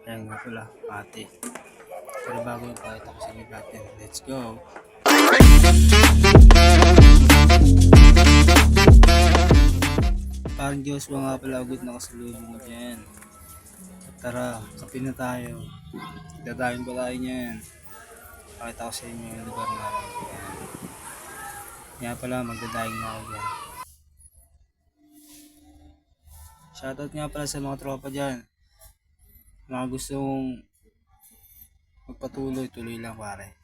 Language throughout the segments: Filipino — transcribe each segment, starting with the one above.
Ayan nga pala, ate. Pero bago yung pakita ko sa inyo natin, let's go! Parang Joshua nga pala, agad nakasalubong mo dyan. At tara, kape na tayo. Dadahin pa tayo niyan. Pakita ko sa inyo yung lugar namin. Ayan. Kaya pala, magdadahin na ako dyan. Shoutout nga pala sa mga tropa dyan. Mga gustong magpatuloy, tuloy lang pare.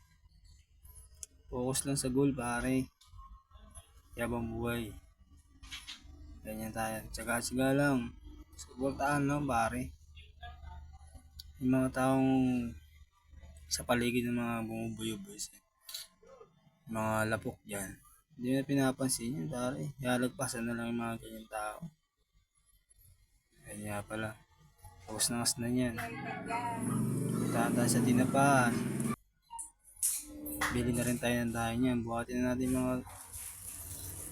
Focus lang sa goal pare. Yabang buhay. Ganyan tayo. Tsaga-tsaga lang. Suportahan lang pare. Yung mga taong sa paligid ng mga bumubuyo-buyo. Mga lapok dyan. Hindi na pinapansin yun pare. Lalagpasan na lang yung mga ganyan tao. Kanya pala. Focus na kas na yan. Tata sa tinapan. Bili na rin tayo ng tayo niyan. Buhatin na natin mga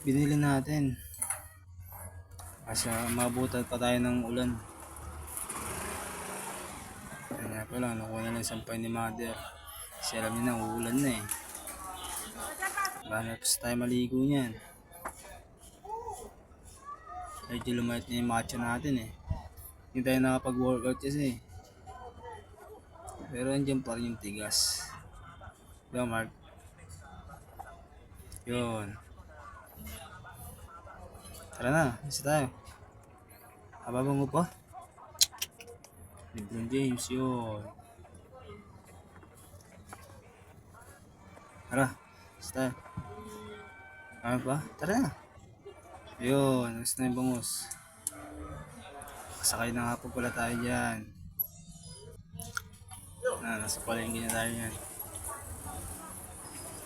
binili natin. Kasi mabutan pa tayo ng ulan. Kanya pala, nakuha na lang sampay ni mother. Kasi alam niya na, uulan na eh. Bahala pa tayo maligo niyan. Medyo lumait na yung macho natin eh. Hindi tayo nakapag-workout kasi. Pero andyan pa rin yung tigas. Diba Mark? Yun. Tara na, isa tayo. Hababang mo pa? LeBron James yun. Tara, isa tayo. Ano pa? Tara na. Yun, gusto na yung bangus. Kasakay na nga po pala tayo dyan. Nasa palengke na tayo yan.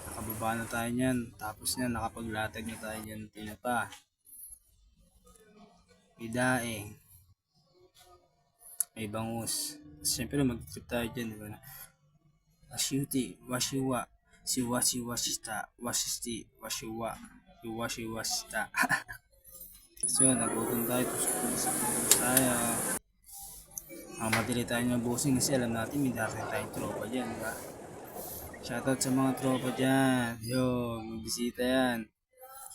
Nakababa na tayo yan. Tapos yan, nakapaglatag na tayo dyan. Tinapa. Idaing. May bangus. Siyempre mag-trip tayo dyan. Diba? Washuti, washiwa. Siwa-siwa-shita. Washisti, washiwa. Iwa-shiwa-shita. So yun, nagutom tayo. Tayo. Madali tayo ng bossing kasi alam natin may darating tayong tropa dyan. Diba? Shoutout sa mga tropa dyan. Yo, magbisita yan.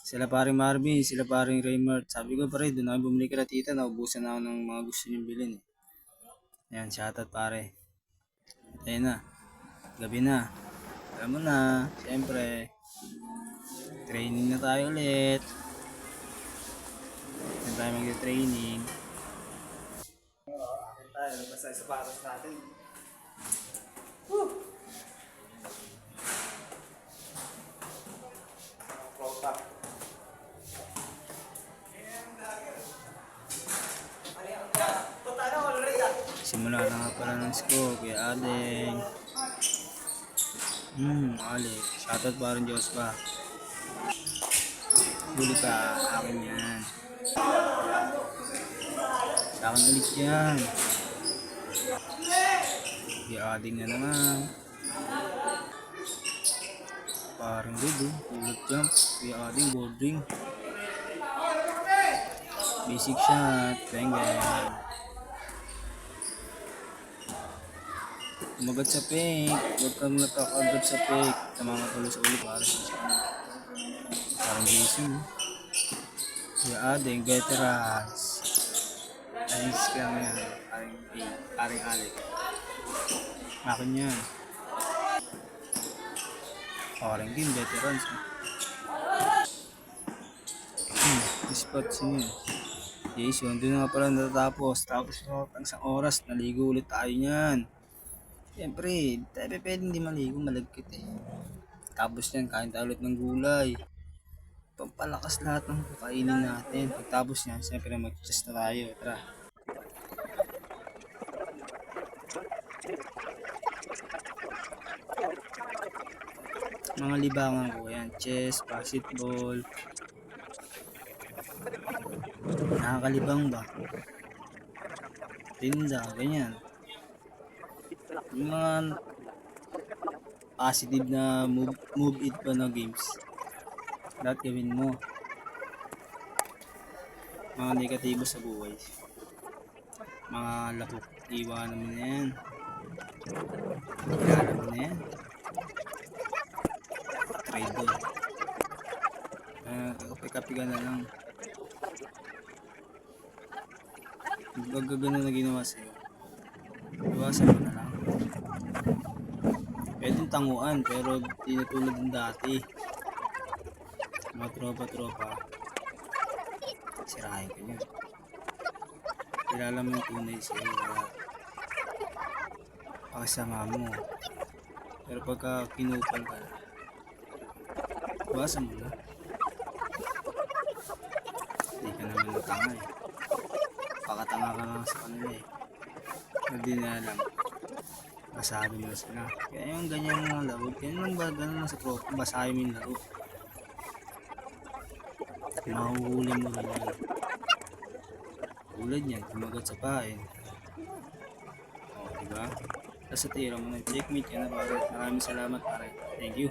Sila paring Marvin, sila paring Raymart. Sabi ko pare, doon ako bumili kila tita. Naubusan na ako ng mga gusto niyong bilhin. Yan, shoutout pare. Ayun na. Gabi na. Alam mo na, siyempre. Training na tayo ulit. Yan tayo mag-training. Akin tayo, basta sa paros natin. Woo! Simula na nga pala ng school, Kuya Adeng. Alec. Shoutout pa rin Diyos pa. Huli ka, akin yan. Sa akin ulit yan. Kuya Adeng na naman. Parang dudo, ulot jump. Kuya Adeng, boarding. Basic shot, bang bang. Umagat sa fake, huwag kang nakakagat sa fake. Tama nga tuloy sa ulo parang gising. Kuya Adeng, veterans. Alis ka nga yan, paring Alec. Akin yan. Paring din, veterans. Spots yun. Yes, yun. Doon nga pala natatapos. Tapos pang isang oras, naligo ulit tayo niyan. Siyempre, tayo pwede hindi maligo, malagkit eh. Tapos yan, kain tayo ulit ng gulay. Pampalakas lahat ng kainin natin. Pagtapos yan, siyempre mag-test na tayo. Tara. Mga libangan ko yan, chess, basketball. Nakakalibang ba? Tinda, ganyan. Yung mga positive na move it pa na games. Lahat gawin mo. Mga negatibo sa buhay. Mga lapok. Iwanan mo na yan. Kilala mo na yan. Trader. Kape-kape ka na lang. Huwag ganun na ginawa sa'yo. Iwasan mo na lang. Pwedeng tanguan, pero di na tulad ng dati. Mga tropa-tropa, sirahin ka niya. Kilala mo yung tunay sa'yo, kaya pakisama mo. Pero pagka kinupal ka na, iwasan mo na. Hindi ka naman natanga eh. Pakatanga ka lang sa kanila eh. Hindi na alam. Basahin mo na sila. Kaya yung ganyan mga laro, ganyan lang ba, ganun lang sa tropa, basahin mo yung laro. Mahuhuli mo rin yan. Tulad yan, kumagat sa pain. O, diba? Tapos sa tira mo, nag-checkmate ka na pare. Maraming salamat pare. Thank you.